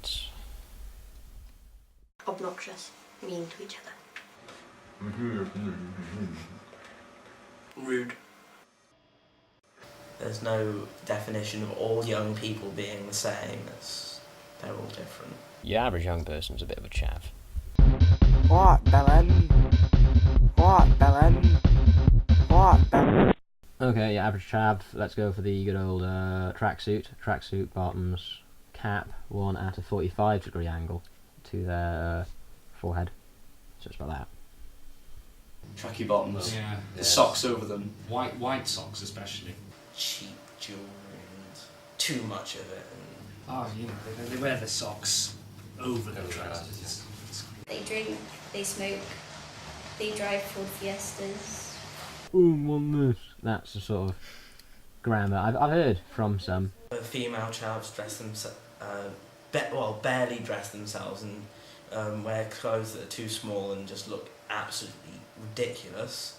cats. Obnoxious, mean to each other. Rude. There's no definition of all young people being the same. They're all different. Your average young person's a bit of a chav. What, Dylan? What, Dylan? What, Dylan? Okay, your average chav. Let's go for the good old tracksuit. Tracksuit bottoms, cap, one at a 45-degree angle to their forehead. So it's about that. Tracky bottoms. Yeah. The socks over them. White socks especially. Cheap jewellery and too much of it. Oh, you know, they wear the socks over the trousers. They drink, they smoke, they drive Ford Fiestas. Ooh, want this. That's the sort of grammar I've heard from some. The female chavs dress themselves, barely dress themselves and wear clothes that are too small and just look absolutely ridiculous.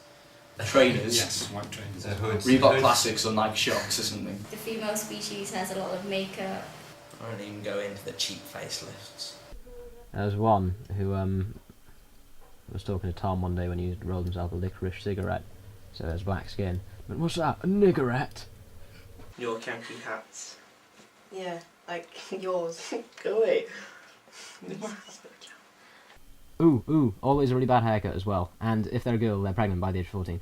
Trainers. Yes, white trainers. Reebok Classics or Nike Shocks or something. The female species has a lot of makeup. I don't even go into the cheap facelifts. There was one who was talking to Tom one day when he rolled himself a licorice cigarette. So there's black skin. But what's that? A niggerette? Your Yankee hats. Yeah, like yours. Go away. Ooh, always a really bad haircut as well. And if they're a girl, they're pregnant by the age of 14.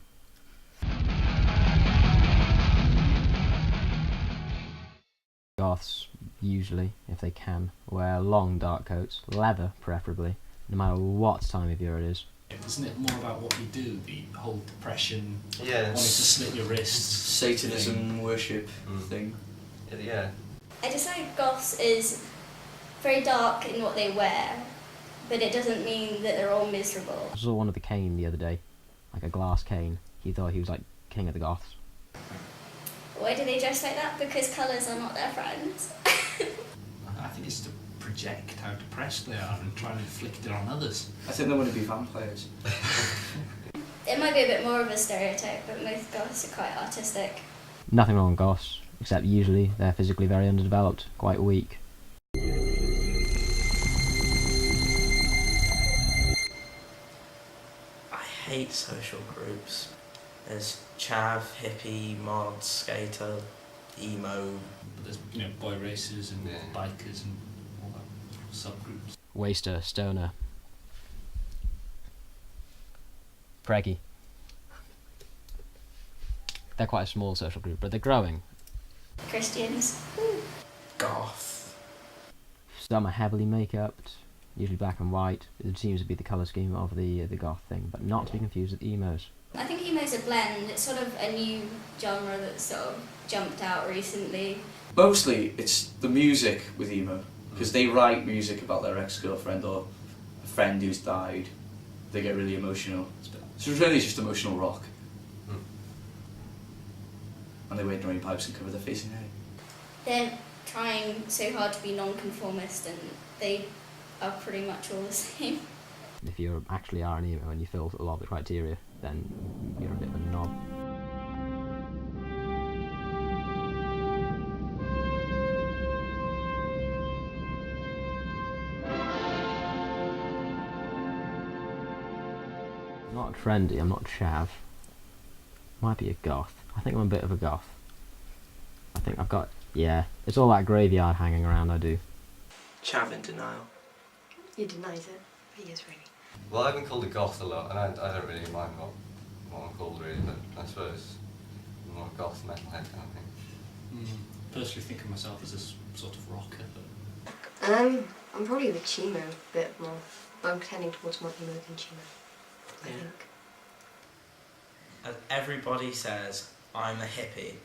Goths, usually, if they can, wear long dark coats, leather preferably, no matter what time of year it is. Isn't it more about what you do? The whole depression, Yeah. wanting to slit your wrists. Satanism worship thing. Yeah. I decided goths is very dark in what they wear, but it doesn't mean that they're all miserable. I saw one of the cane the other day, like a glass cane. He thought he was like king of the Goths. Why do they dress like that? Because colours are not their friends. I think it's to project how depressed they are and try and inflict it on others. I think they want to be vampires. It might be a bit more of a stereotype, but most goths are quite artistic. Nothing wrong with Goths, except usually they're physically very underdeveloped, quite weak. I hate social groups. There's chav, hippie, mod, skater, emo. But there's, you know, boy racers and bikers and all that subgroups. Waster, stoner. Preggy. They're quite a small social group, but they're growing. Christians. Goth. Some are heavily make-upped, usually black and white. It seems to be the colour scheme of the goth thing, but not to be confused with emos. I think emo's a blend. It's sort of a new genre that's sort of jumped out recently. Mostly it's the music with emo, because they write music about their ex-girlfriend or a friend who's died. They get really emotional. So it's really just emotional rock. And they wear drum pipes and cover their face in hair. They're trying so hard to be non-conformist, and they are pretty much all the same. If you actually are an emo and you fill a lot of the criteria, then you're a bit of a knob. I'm not trendy, I'm not chav. Might be a goth. I think I'm a bit of a goth. I think I've got, yeah, it's all that graveyard hanging around I do. Chav in denial. He denies it, but he is really. Well, I've been called a goth a lot, and I don't really mind what I'm called really, but I suppose I'm more goth metalhead kind of thing. Personally think of myself as a sort of rocker, but... I'm probably the chimo bit more. I'm tending towards more emo than chimo, I think. As everybody says, I'm a hippie.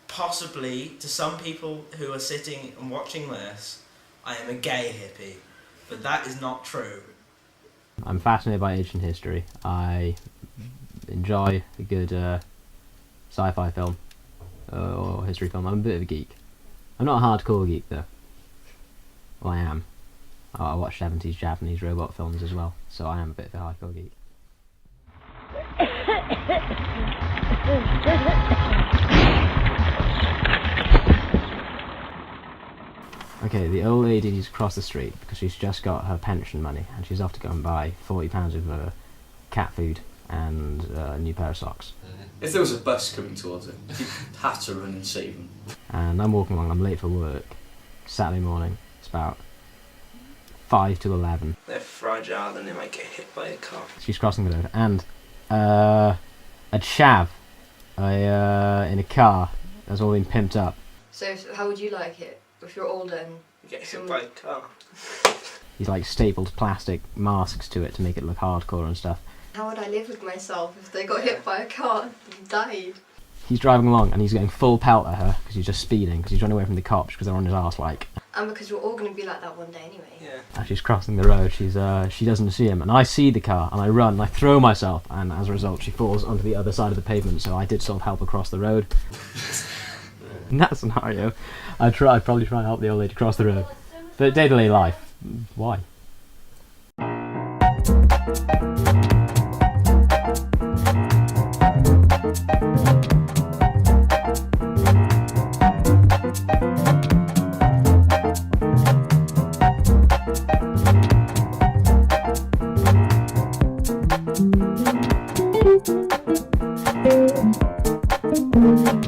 Possibly, to some people who are sitting and watching this, I am a gay hippie. But that is not true. I'm fascinated by ancient history. I enjoy a good sci-fi film or history film. I'm a bit of a geek. I'm not a hardcore geek though. Well, I am. I watch 70s Japanese robot films as well, so I am a bit of a hardcore geek. Okay, the old lady needs to cross the street because she's just got her pension money and she's off to go and buy £40 of cat food and a new pair of socks. If there was a bus coming towards her, you'd have to run and save them. And I'm walking along, I'm late for work. Saturday morning, it's about 5 to 11. They're fragile and they might get hit by a car. She's crossing the road and a chav in a car that's all been pimped up. So how would you like it if you're older and You get hit by a car. He's like stapled plastic masks to it to make it look hardcore and stuff. how would I live with myself if they got hit by a car and died? He's driving along and he's going full pelt at her because he's just speeding because he's running away from the cops because they're on his arse like. And because we're all going to be like that one day anyway. Yeah. As she's crossing the road, she doesn't see him, and I see the car, and I run, and I throw myself, and as a result, she falls onto the other side of the pavement. So I did sort of help her cross the road. In that scenario, I'd probably try and help the old lady cross the road. But day-to-day life, why? Thank you.